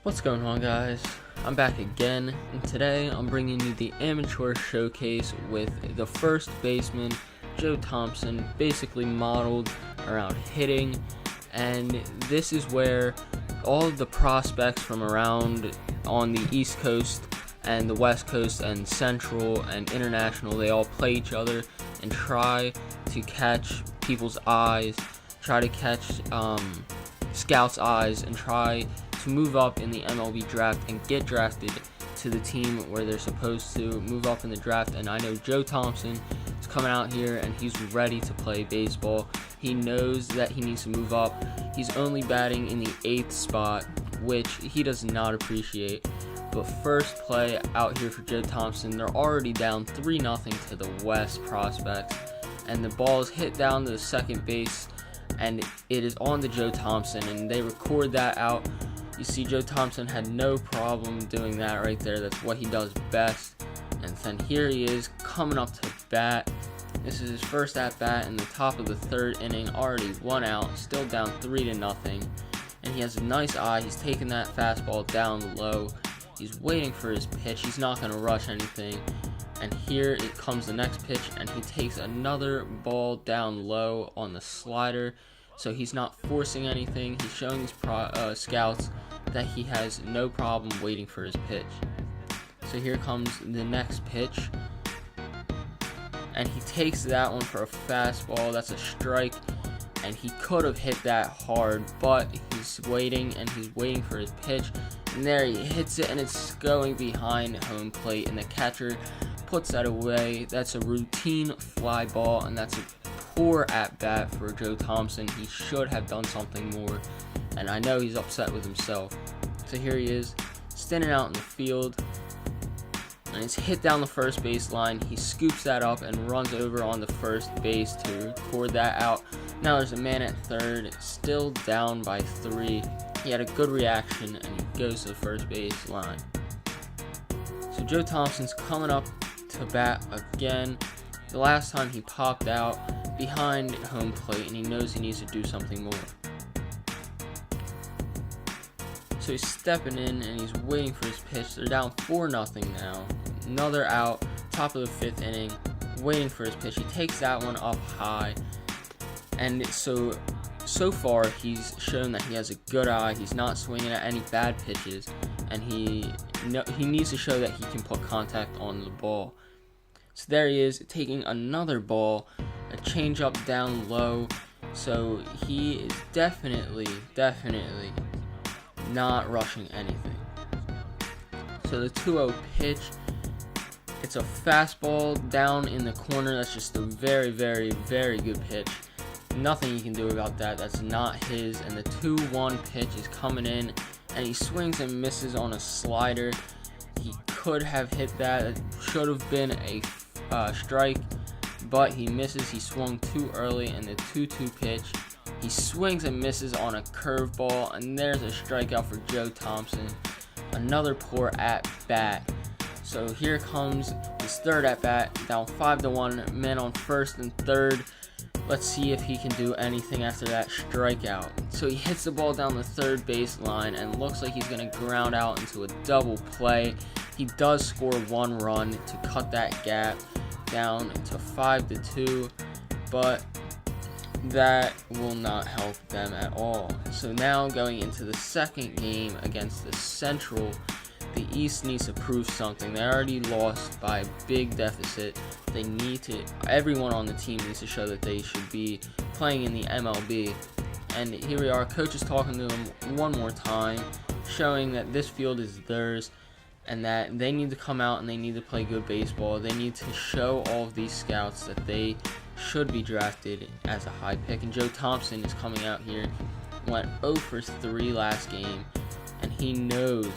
What's going on, guys? I'm back again, and today I'm bringing you the amateur showcase with the first baseman, Joe Thompson, basically modeled around hitting. And this is where all of the prospects from around on the East Coast and the West Coast and Central and International, they all play each other and try to catch people's eyes, try to catch scouts' eyes, and try to move up in the MLB Draft and get drafted to the team where they're supposed to move up in the draft. And I know Joe Thompson is coming out here and he's ready to play baseball. He knows that he needs to move up. He's only batting in the 8th spot, which he does not appreciate. But first play out here for Joe Thompson, they're already down 3-0 to the West prospects, and the ball is hit down to the second base, and it is on to Joe Thompson, and they record that out. You see, Joe Thompson had no problem doing that right there. That's what he does best. And then here he is coming up to bat. This is his first at bat in the top of the 3rd inning, already 1 out, still down 3-0. And he has a nice eye. He's taking that fastball down low. He's waiting for his pitch. He's not going to rush anything. And here it comes the next pitch, and he takes another ball down low on the slider. So he's not forcing anything. He's showing these scouts that he has no problem waiting for his pitch. So here comes the next pitch, and he takes that one for a fastball. That's a strike, and he could have hit that hard, but he's waiting, and he's waiting for his pitch. And there he hits it, and it's going behind home plate, and the catcher puts that away. That's a routine fly ball, and that's a poor at bat for Joe Thompson. He should have done something more, and I know he's upset with himself. So here he is, standing out in the field, and it's hit down the first base line. He scoops that up and runs over on the first base to record that out. Now there's a man at third, still down by 3. He had a good reaction, and he goes to the first base line. So Joe Thompson's coming up to bat again. The last time he popped out behind home plate, and he knows he needs to do something more. So he's stepping in, and he's waiting for his pitch. They're down 4-0 now. Another out, top of the 5th inning, waiting for his pitch. He takes that one up high, and so far he's shown that he has a good eye. He's not swinging at any bad pitches, and he needs to show that he can put contact on the ball. So there he is, taking another ball, a changeup down low. So he is definitely not rushing anything. So the 2-0 pitch, it's a fastball down in the corner. That's just a very good pitch. Nothing you can do about that. That's not his. And the 2-1 pitch is coming in, and he swings and misses on a slider. He could have hit that. It should have been a strike, but he misses. He swung too early. And the 2-2 pitch, he swings and misses on a curveball, and there's a strikeout for Joe Thompson. Another poor at bat. So here comes his third at bat, down 5-1, men on first and third. Let's see if he can do anything after that strikeout. So he hits the ball down the third base line, and looks like he's going to ground out into a double play. He does score 1 run to cut that gap down to 5-2, but that will not help them at all. So now going into the second game against the Central, the East needs to prove something. They already lost by a big deficit. Everyone on the team needs to show that they should be playing in the MLB. And here we are, coach is talking to them one more time, showing that this field is theirs, and that they need to come out and they need to play good baseball. They need to show all of these scouts that they should be drafted as a high pick. And Joe Thompson is coming out here, went 0 for 3 last game, and he knows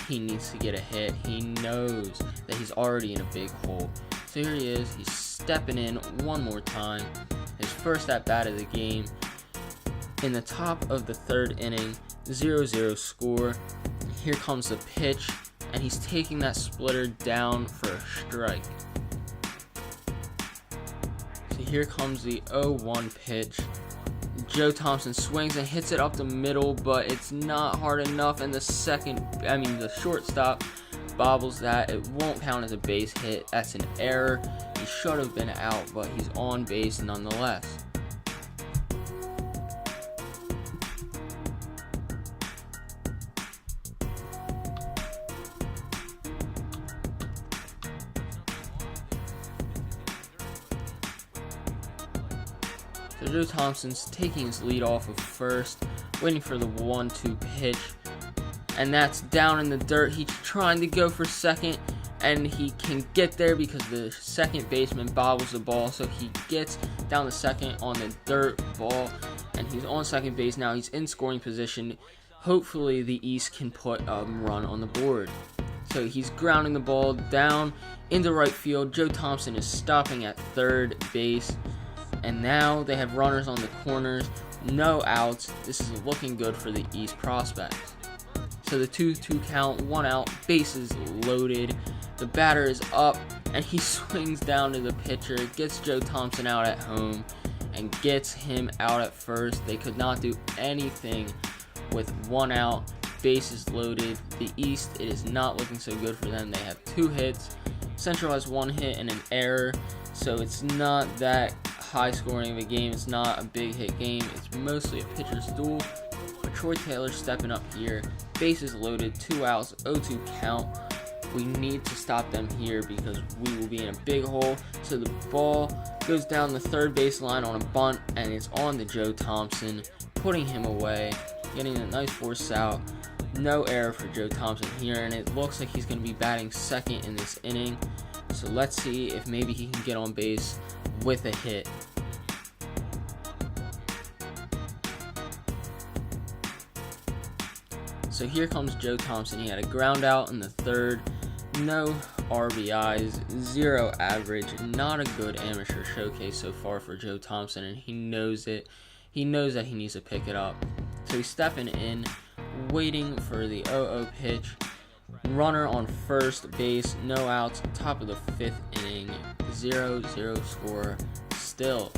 he needs to get a hit. He knows that he's already in a big hole. So here he is, he's stepping in one more time. His first at bat of the game. In the top of the 3rd inning, 0-0 score. Here comes the pitch, and he's taking that splitter down for a strike. So here comes the 0-1 pitch. Joe Thompson swings and hits it up the middle, but it's not hard enough, and the shortstop bobbles that. It won't count as a base hit. That's an error. He should have been out, but he's on base nonetheless. So Joe Thompson's taking his lead off of first, waiting for the 1-2 pitch, and that's down in the dirt. He's trying to go for second, and he can get there because the second baseman bobbles the ball, so he gets down to second on the dirt ball, and he's on second base now. He's in scoring position. Hopefully the East can put a run on the board. So he's grounding the ball down into right field. Joe Thompson is stopping at third base, and now they have runners on the corners, no outs. This is looking good for the East prospects. So the 2-2 count, 1 out, bases loaded. The batter is up, and he swings down to the pitcher, gets Joe Thompson out at home, and gets him out at first. They could not do anything with 1 out, bases loaded. The East, it is not looking so good for them. They have 2 hits. Central has 1 hit and an error, so it's not that high scoring of a game. It's not a big hit game. It's mostly a pitcher's duel. But Troy Taylor's stepping up here. Bases loaded, 2 outs, 0-2 count. We need to stop them here because we will be in a big hole. So the ball goes down the third baseline on a bunt, and it's on to Joe Thompson, putting him away, getting a nice force out. No error for Joe Thompson here, and it looks like he's going to be batting second in this inning. So let's see if maybe he can get on base with a hit. So here comes Joe Thompson. He had a ground out in the third, no RBIs, 0 average. Not a good amateur showcase so far for Joe Thompson, and he knows it. He knows that he needs to pick it up. So he's stepping in, waiting for the 0-0 pitch. Runner on first base, no outs, top of the 5th inning, 0-0 score still.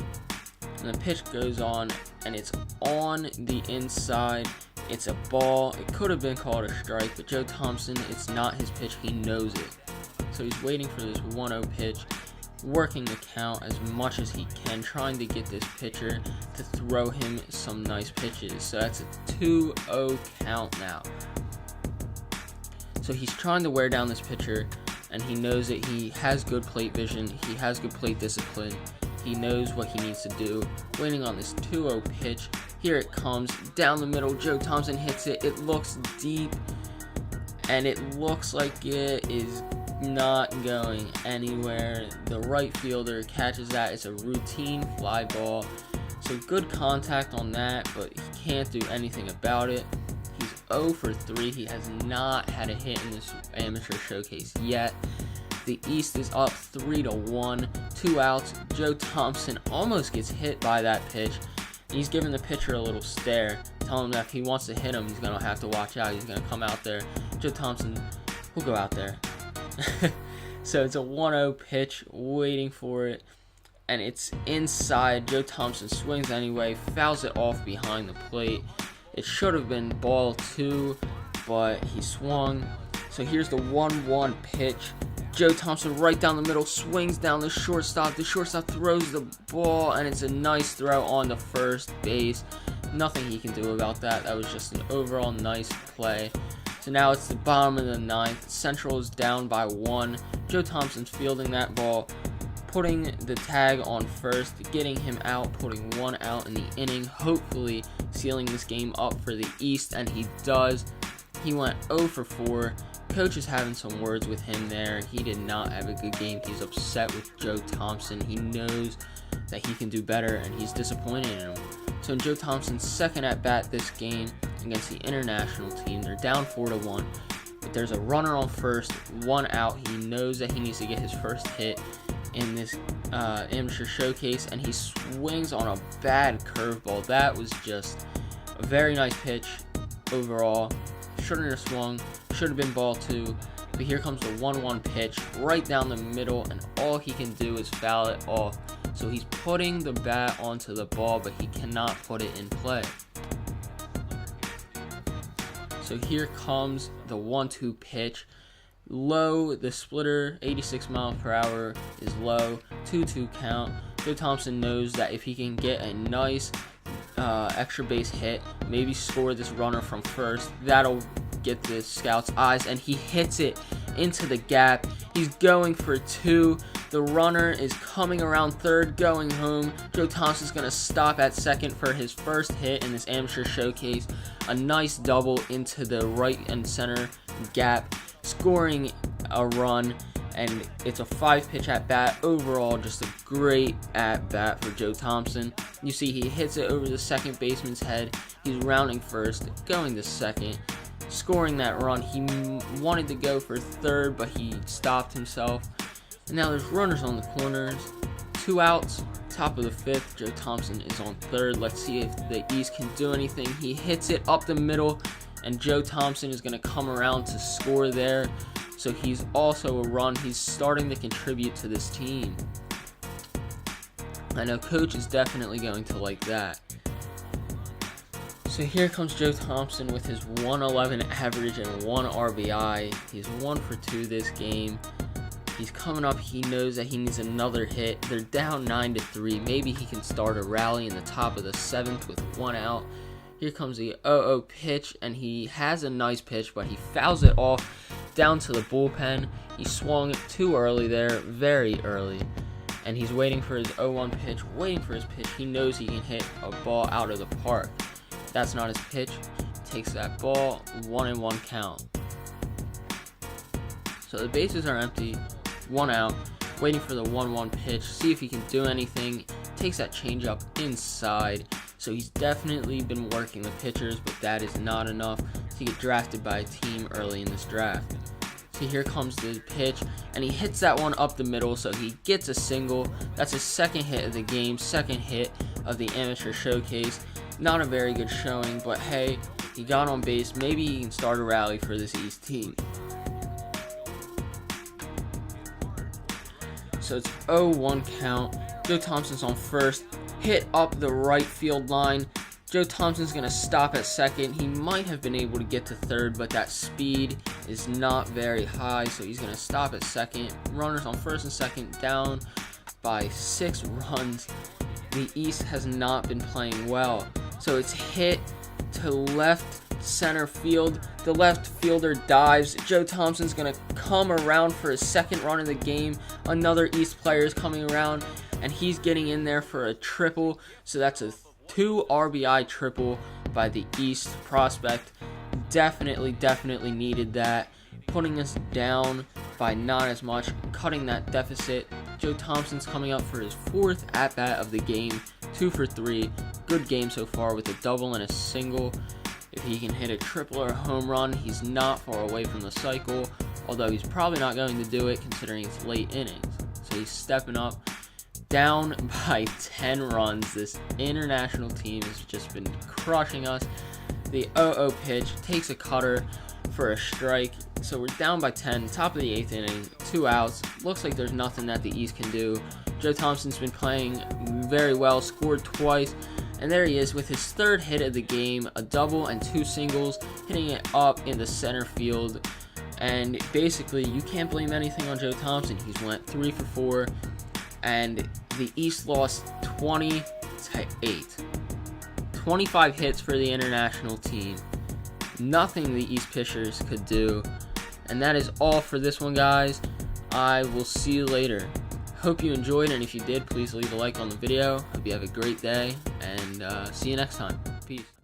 And the pitch goes on, and it's on the inside. It's a ball. It could have been called a strike, but Joe Thompson, it's not his pitch. He knows it. So he's waiting for this 1-0 pitch, working the count as much as he can, trying to get this pitcher to throw him some nice pitches. So that's a 2-0 count now. So he's trying to wear down this pitcher, and he knows that he has good plate vision. He has good plate discipline. He knows what he needs to do. Waiting on this 2-0 pitch. Here it comes, down the middle. Joe Thompson hits it. It looks deep, and it looks like it is not going anywhere. The right fielder catches that. It's a routine fly ball. So good contact on that, but he can't do anything about it. He's 0 for 3. He has not had a hit in this amateur showcase yet. The East is up 3-1, 2 outs. Joe Thompson almost gets hit by that pitch. He's giving the pitcher a little stare, telling him that if he wants to hit him, he's going to have to watch out. He's going to come out there. Joe Thompson will go out there. So it's a 1-0 pitch, waiting for it, and it's inside. Joe Thompson swings anyway, fouls it off behind the plate. It should have been ball 2, but he swung. So here's the 1-1 pitch. Joe Thompson right down the middle, swings down the shortstop. The shortstop throws the ball, and it's a nice throw on the first base. Nothing he can do about that. That was just an overall nice play. So now it's the bottom of the 9th. Central is down by 1. Joe Thompson's fielding that ball, putting the tag on first, getting him out, putting 1 out in the inning, hopefully sealing this game up for the East, and he does. He went 0 for 4. Coach is having some words with him there. He did not have a good game. He's upset with Joe Thompson. He knows that he can do better, and he's disappointed in him. So in Joe Thompson's second at-bat this game against the international team, they're down 4-1. But there's a runner on first, 1 out. He knows that he needs to get his first hit in this amateur showcase, and he swings on a bad curveball. That was just a very nice pitch overall. Shouldn't have swung, should have been ball 2, but here comes the 1-1 pitch right down the middle, and all he can do is foul it off. So he's putting the bat onto the ball, but he cannot put it in play. So here comes the 1-2 pitch. Low, the splitter, 86 miles per hour is low. 2-2 count. Joe Thompson knows that if he can get a nice extra base hit, maybe score this runner from first, that'll get the scout's eyes, and he hits it into the gap. He's going for 2. The runner is coming around third, going home. Joe Thompson's going to stop at second for his first hit in this amateur showcase. A nice double into the right and center gap, scoring a run, and it's a 5-pitch at bat. Overall, just a great at bat for Joe Thompson. You see he hits it over the second baseman's head. He's rounding first, going to second, scoring that run. He wanted to go for third, but he stopped himself. And now there's runners on the corners. 2 outs, top of the 5th. Joe Thompson is on third. Let's see if the East can do anything. He hits it up the middle, and Joe Thompson is going to come around to score there. So he's also a run. He's starting to contribute to this team. I know Coach is definitely going to like that. So here comes Joe Thompson with his 111 average and 1 RBI. He's 1 for 2 this game. He's coming up. He knows that he needs another hit. They're down 9-3. Maybe he can start a rally in the top of the 7th with 1 out. Here comes the 0-0 pitch, and he has a nice pitch, but he fouls it off down to the bullpen. He swung too early there, very early, and he's waiting for his 0-1 pitch, waiting for his pitch. He knows he can hit a ball out of the park. That's not his pitch. Takes that ball, 1-1 count. So the bases are empty, 1 out, waiting for the 1-1 pitch, see if he can do anything. Takes that changeup inside. So he's definitely been working the pitchers, but that is not enough to get drafted by a team early in this draft. So here comes the pitch, and he hits that one up the middle, so he gets a single. That's his second hit of the game, second hit of the amateur showcase. Not a very good showing, but hey, he got on base. Maybe he can start a rally for this East team. So it's 0-1 count. Joe Thompson's on first. Hit up the right field line. Joe Thompson's going to stop at second. He might have been able to get to third, but that speed is not very high, so he's going to stop at second. Runners on first and second, down by 6 runs. The East has not been playing well. So it's hit to left center field. The left fielder dives. Joe Thompson's going to come around for his second run of the game. Another East player is coming around, and he's getting in there for a triple. So that's a 2 RBI triple by the East prospect. Definitely needed that. Putting us down by not as much, cutting that deficit. Joe Thompson's coming up for his 4th at-bat of the game. 2 for 3. Good game so far with a double and a single. If he can hit a triple or a home run, he's not far away from the cycle, although he's probably not going to do it considering it's late innings. So he's stepping up. Down by 10 runs. This international team has just been crushing us. The 0-0 pitch takes a cutter for a strike. So we're down by 10, top of the 8th inning, 2 outs. Looks like there's nothing that the East can do. Joe Thompson's been playing very well, scored twice, and there he is with his 3rd hit of the game, a double and 2 singles, hitting it up in the center field. And basically, you can't blame anything on Joe Thompson. He's went 3 for 4, and the East lost 20-8. 25 hits for the international team. Nothing the East pitchers could do. And that is all for this one, guys. I will see you later. Hope you enjoyed, and if you did, please leave a like on the video. Hope you have a great day, and see you next time. Peace.